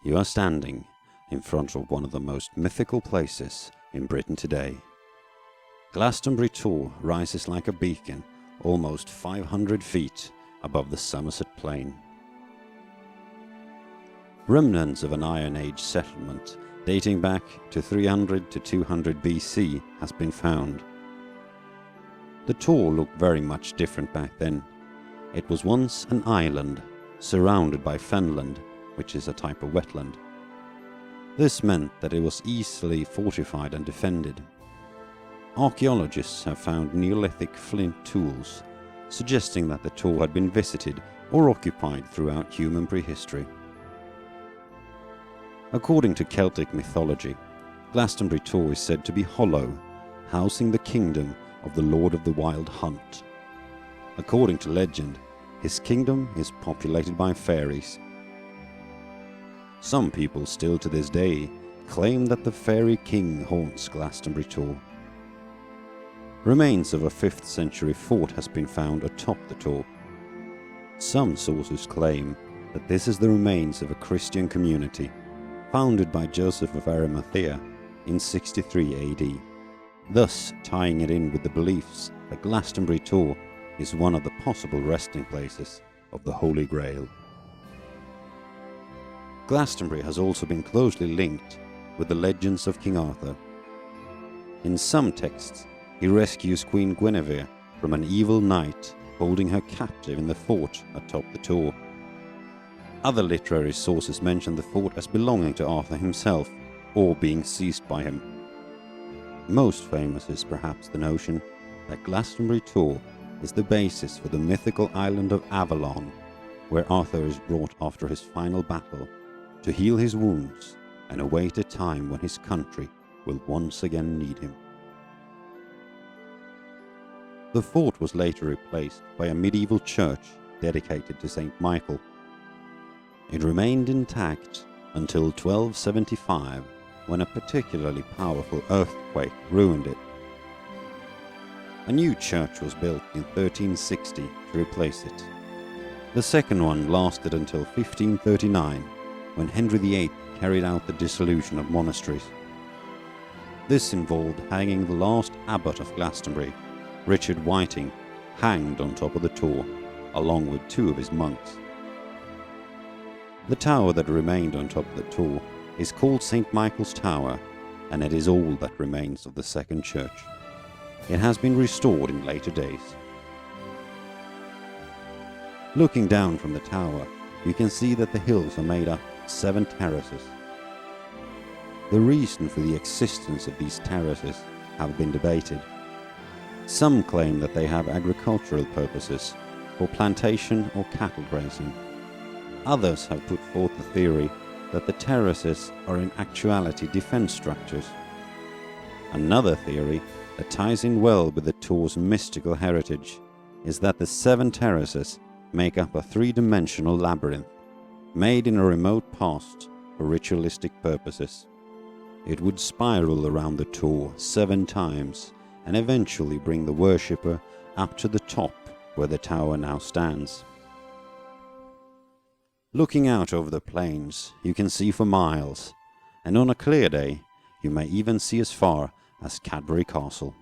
You are standing in front of one of the most mythical places in Britain today. Glastonbury Tor rises like a beacon almost 500 feet above the Somerset plain. Remnants of an Iron Age settlement dating back to 300 to 200 BC has been found. The Tor looked very much different back then. It was once an island surrounded by fenland, which is a type of wetland. This meant that it was easily fortified and defended. Archaeologists have found Neolithic flint tools, suggesting that the Tor had been visited or occupied throughout human prehistory. According to Celtic mythology, Glastonbury Tor is said to be hollow, housing the kingdom of the Lord of the Wild Hunt. According to legend, his kingdom is populated by fairies. Some people still to this day claim that the fairy king haunts Glastonbury Tor. Remains of a 5th century fort has been found atop the Tor. Some sources claim that this is the remains of a Christian community founded by Joseph of Arimathea in 63 AD, thus tying it in with the beliefs that Glastonbury Tor is one of the possible resting places of the Holy Grail. Glastonbury has also been closely linked with the legends of King Arthur. In some texts, he rescues Queen Guinevere from an evil knight holding her captive in the fort atop the Tor. Other literary sources mention the fort as belonging to Arthur himself or being seized by him. Most famous is perhaps the notion that Glastonbury Tor is the basis for the mythical island of Avalon, where Arthur is brought after his final battle to heal his wounds and await a time when his country will once again need him. The fort was later replaced by a medieval church dedicated to Saint Michael. It remained intact until 1275, when a particularly powerful earthquake ruined it. A new church was built in 1360 to replace it. The second one lasted until 1539, when Henry VIII carried out the dissolution of monasteries. This involved hanging the last abbot of Glastonbury, Richard Whiting, hanged on top of the Tor, along with 2 of his monks. The tower that remained on top of the Tor is called St. Michael's Tower, and it is all that remains of the second church. It has been restored in later days. Looking down from the tower, you can see that the hills are made up of 7 terraces. The reason for the existence of these terraces have been debated. Some claim that they have agricultural purposes, for plantation or cattle grazing. Others have put forth the theory that the terraces are in actuality defense structures. Another theory that ties in well with the Tor's mystical heritage is that the 7 terraces make up a 3-dimensional labyrinth, made in a remote past for ritualistic purposes. It would spiral around the Tor 7 times and eventually bring the worshipper up to the top where the tower now stands. Looking out over the plains, you can see for miles, and on a clear day, you may even see as far as Cadbury Castle.